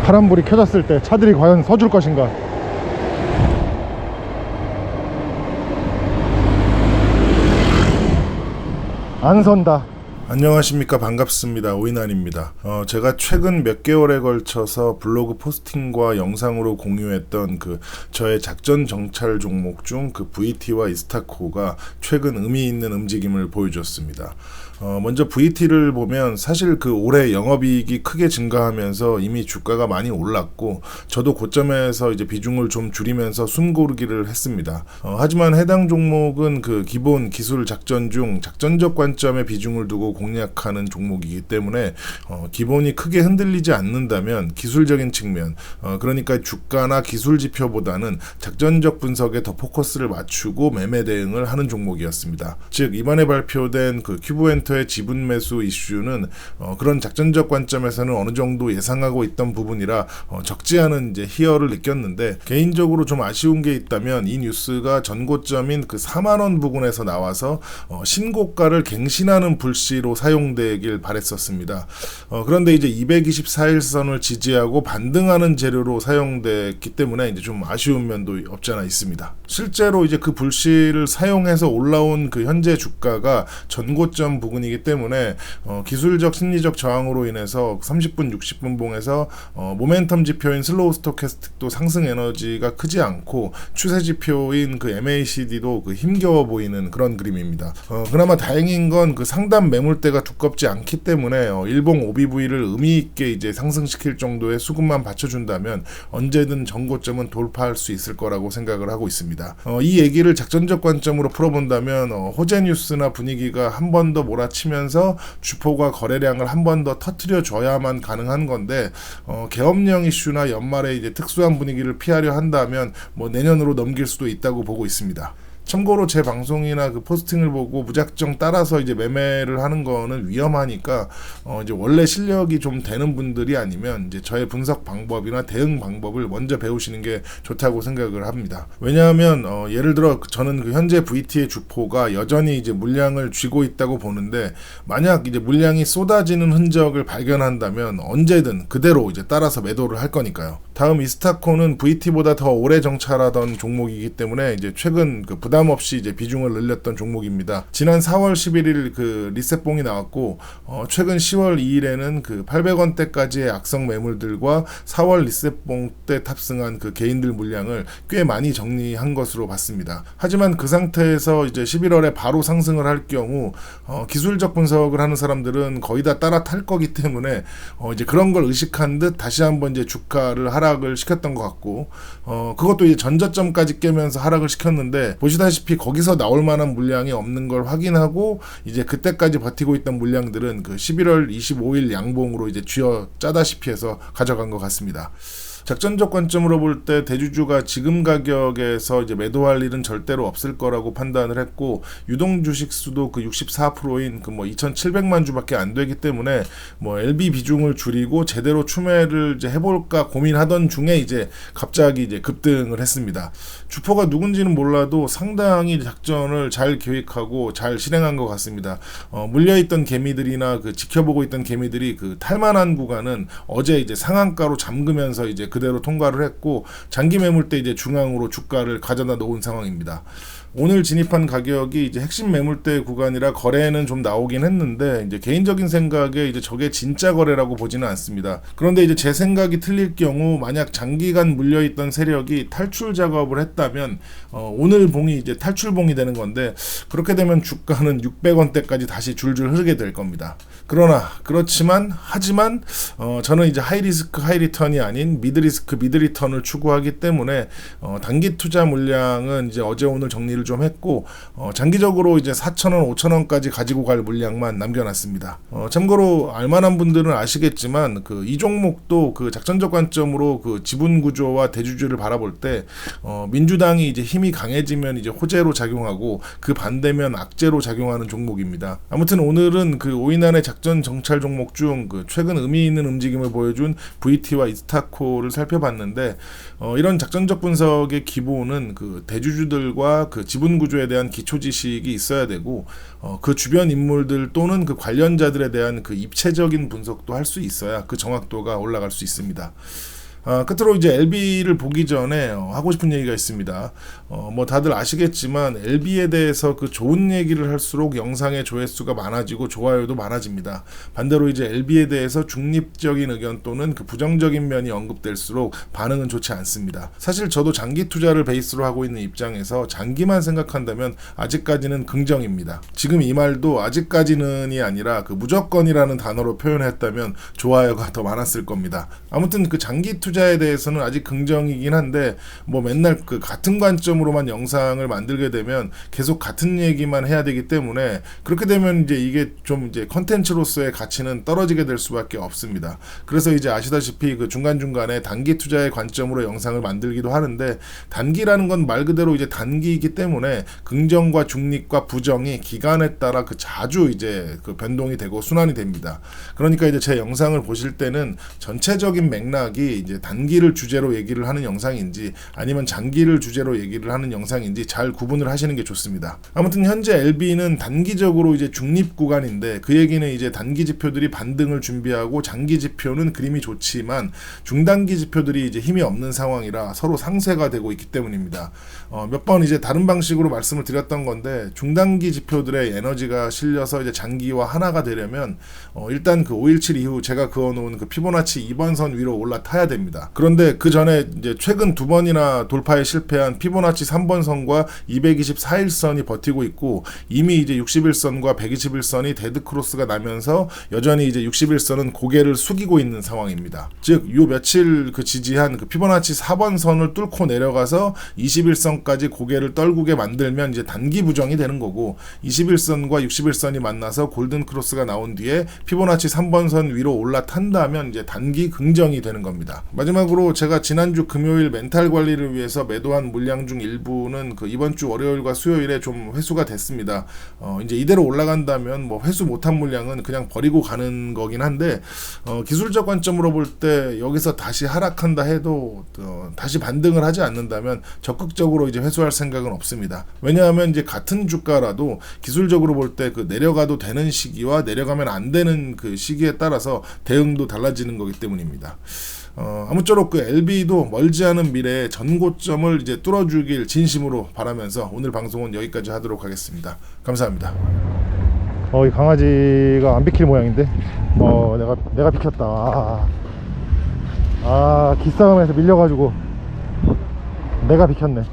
파란불이 켜졌을 때 차들이 과연 서줄 것인가. 안 선다. 안녕하십니까, 반갑습니다. 오이난입니다. 제가 최근 몇 개월에 걸쳐서 블로그 포스팅과 영상으로 공유했던 저의 작전 정찰 종목 중 VT와 이스타코가 최근 의미 있는 움직임을 보여줬습니다. 먼저 VT를 보면 사실 올해 영업이익이 크게 증가하면서 이미 주가가 많이 올랐고, 저도 고점에서 이제 비중을 좀 줄이면서 숨고르기를 했습니다. 하지만 해당 종목은 기본 기술 작전 중 작전적 관점의 비중을 두고 공략하는 종목이기 때문에 기본이 크게 흔들리지 않는다면 기술적인 측면, 그러니까 주가나 기술 지표보다는 작전적 분석에 더 포커스를 맞추고 매매 대응을 하는 종목이었습니다. 즉 이번에 발표된 큐브엔터의 지분 매수 이슈는 그런 작전적 관점에서는 어느 정도 예상하고 있던 부분이라 적지 않은 이제 희열을 느꼈는데, 개인적으로 좀 아쉬운 게 있다면 이 뉴스가 전고점인 4만 원 부근에서 나와서 신고가를 갱신하는 불씨로 사용되길 바랬었습니다. 그런데 이제 224일선을 지지하고 반등하는 재료로 사용됐기 때문에 이제 좀 아쉬운 면도 없지 않아 있습니다. 실제로 이제 불씨를 사용해서 올라온 현재 주가가 전고점 부근이기 때문에 기술적 심리적 저항으로 인해서 30분 60분 봉에서 모멘텀 지표인 슬로우 스토캐스틱도 상승 에너지가 크지 않고 추세 지표인 MACD도 힘겨워 보이는 그런 그림입니다. 그나마 다행인 건 상단 매물대가 두껍지 않기 때문에 일봉 OBV를 의미 있게 이제 상승시킬 정도의 수급만 받쳐준다면 언제든 전고점은 돌파할 수 있을 거라고 생각을 하고 있습니다. 이 얘기를 작전적 관점으로 풀어본다면 호재 뉴스나 분위기가 한 번 더 몰아치면서 주포가 거래량을 한 번 더 터트려 줘야만 가능한 건데, 계엄령 이슈나 연말에 이제 특수한 분위기를 피하려 한다면 내년으로 넘길 수도 있다고 보고 있습니다. 참고로 제 방송이나 포스팅을 보고 무작정 따라서 이제 매매를 하는 거는 위험하니까 이제 원래 실력이 좀 되는 분들이 아니면 이제 저의 분석 방법이나 대응 방법을 먼저 배우시는 게 좋다고 생각을 합니다. 왜냐하면 예를 들어 저는 현재 VT의 주포가 여전히 이제 물량을 쥐고 있다고 보는데, 만약 이제 물량이 쏟아지는 흔적을 발견한다면 언제든 그대로 이제 따라서 매도를 할 거니까요. 다음 이스타코는 VT보다 더 오래 정찰하던 종목이기 때문에 이제 최근 부담 없이 이제 비중을 늘렸던 종목입니다. 지난 4월 11일 리셋봉이 나왔고, 최근 10월 2일에는 800원대까지의 악성 매물들과 4월 리셋봉 때 탑승한 개인들 물량을 꽤 많이 정리한 것으로 봤습니다. 하지만 그 상태에서 이제 11월에 바로 상승을 할 경우 기술적 분석을 하는 사람들은 거의 다 따라 탈 거기 때문에 이제 그런 걸 의식한 듯 다시 한번 이제 주가를 하락을 시켰던 것 같고, 그것도 이제 전저점까지 깨면서 하락을 시켰는데, 보시다시피 거기서 나올 만한 물량이 없는 걸 확인하고 이제 그때까지 버티고 있던 물량들은 11월 25일 양봉으로 이제 쥐어 짜다시피 해서 가져간 것 같습니다. 작전적 관점으로 볼 때 대주주가 지금 가격에서 이제 매도할 일은 절대로 없을 거라고 판단을 했고, 유동 주식 수도 64%인 2,700만 주밖에 안 되기 때문에 LB 비중을 줄이고 제대로 추매를 이제 해볼까 고민하던 중에 이제 갑자기 이제 급등을 했습니다. 주포가 누군지는 몰라도 상당히 작전을 잘 계획하고 잘 실행한 것 같습니다. 물려있던 개미들이나 지켜보고 있던 개미들이 탈만한 구간은 어제 이제 상한가로 잠그면서 이제 그대로 통과를 했고, 장기 매물대 이제 중앙으로 주가를 가져다 놓은 상황입니다. 오늘 진입한 가격이 이제 핵심 매물대 구간이라 거래는 좀 나오긴 했는데, 이제 개인적인 생각에 이제 저게 진짜 거래라고 보지는 않습니다. 그런데 이제 제 생각이 틀릴 경우, 만약 장기간 물려있던 세력이 탈출 작업을 했다면 오늘 봉이 이제 탈출봉이 되는 건데, 그렇게 되면 주가는 600원대까지 다시 줄줄 흐르게 될 겁니다. 그렇지만 저는 이제 하이리스크 하이리턴이 아닌 미드리스크 미드리턴을 추구하기 때문에 단기 투자 물량은 이제 어제 오늘 정리를 좀 했고, 장기적으로 이제 4,000원 5,000원까지 가지고 갈 물량만 남겨놨습니다. 참고로 알만한 분들은 아시겠지만 이 종목도 작전적 관점으로 지분 구조와 대주주를 바라볼 때 민주당이 이제 힘이 강해지면 이제 호재로 작용하고 반대면 악재로 작용하는 종목입니다. 아무튼 오늘은 오이난의 작전 정찰 종목 중 최근 의미 있는 움직임을 보여준 VT와 이스타코를 살펴봤는데 이런 작전적 분석의 기본은 그 대주주들과 그 지분 구조에 대한 기초 지식이 있어야 되고 그 주변 인물들 또는 그 관련자들에 대한 그 입체적인 분석도 할 수 있어야 그 정확도가 올라갈 수 있습니다. 끝으로 이제 LB를 보기 전에 하고 싶은 얘기가 있습니다. 뭐 다들 아시겠지만 LB에 대해서 그 좋은 얘기를 할수록 영상의 조회수가 많아지고 좋아요도 많아집니다. 반대로 이제 LB에 대해서 중립적인 의견 또는 그 부정적인 면이 언급될수록 반응은 좋지 않습니다. 사실 저도 장기 투자를 베이스로 하고 있는 입장에서 장기만 생각한다면 아직까지는 긍정입니다. 지금 이 말도 아직까지는이 아니라 그 무조건이라는 단어로 표현했다면 좋아요가 더 많았을 겁니다. 아무튼 그 장기 투자에 대해서는 아직 긍정이긴 한데 뭐 맨날 그 같은 관점으로만 영상을 만들게 되면 계속 같은 얘기만 해야 되기 때문에 그렇게 되면 이제 이게 좀 이제 컨텐츠로서의 가치는 떨어지게 될 수밖에 없습니다. 그래서 이제 아시다시피 그 중간중간에 단기 투자의 관점으로 영상을 만들기도 하는데 단기라는 건 말 그대로 이제 단기이기 때문에 긍정과 중립과 부정이 기간에 따라 그 자주 이제 그 변동이 되고 순환이 됩니다. 그러니까 이제 제 영상을 보실 때는 전체적인 맥락이 이제 단기를 주제로 얘기를 하는 영상인지 아니면 장기를 주제로 얘기를 하는 영상인지 잘 구분을 하시는 게 좋습니다. 아무튼 현재 LB는 단기적으로 이제 중립 구간인데 그 얘기는 이제 단기 지표들이 반등을 준비하고 장기 지표는 그림이 좋지만 중단기 지표들이 이제 힘이 없는 상황이라 서로 상쇄가 되고 있기 때문입니다. 몇 번 이제 다른 방식으로 말씀을 드렸던 건데 중단기 지표들의 에너지가 실려서 이제 장기와 하나가 되려면 일단 그 5.17 이후 제가 그어놓은 그 피보나치 2번 선 위로 올라타야 됩니다. 그런데 그 전에 이제 최근 두 번이나 돌파에 실패한 피보나치 3번 선과 224일선이 버티고 있고 이미 이제 61선과 121선이 데드 크로스가 나면서 여전히 이제 61선은 고개를 숙이고 있는 상황입니다. 즉 요 며칠 그 지지한 그 피보나치 4번 선을 뚫고 내려가서 21선까지 고개를 떨구게 만들면 이제 단기 부정이 되는 거고 21선과 61선이 만나서 골든 크로스가 나온 뒤에 피보나치 3번 선 위로 올라탄다면 이제 단기 긍정이 되는 겁니다. 마지막으로 제가 지난주 금요일 멘탈 관리를 위해서 매도한 물량 중 일부는 그 이번 주 월요일과 수요일에 좀 회수가 됐습니다. 이제 이대로 올라간다면 뭐 회수 못한 물량은 그냥 버리고 가는 거긴 한데 기술적 관점으로 볼 때 여기서 다시 하락한다 해도 다시 반등을 하지 않는다면 적극적으로 이제 회수할 생각은 없습니다. 왜냐하면 이제 같은 주가라도 기술적으로 볼 때 그 내려가도 되는 시기와 내려가면 안 되는 그 시기에 따라서 대응도 달라지는 거기 때문입니다. 아무쪼록 그 LB도 멀지 않은 미래에 전고점을 이제 뚫어주길 진심으로 바라면서 오늘 방송은 여기까지 하도록 하겠습니다. 감사합니다. 이 강아지가 안 비킬 모양인데 내가 비켰다. 기싸움에서 밀려가지고 내가 비켰네.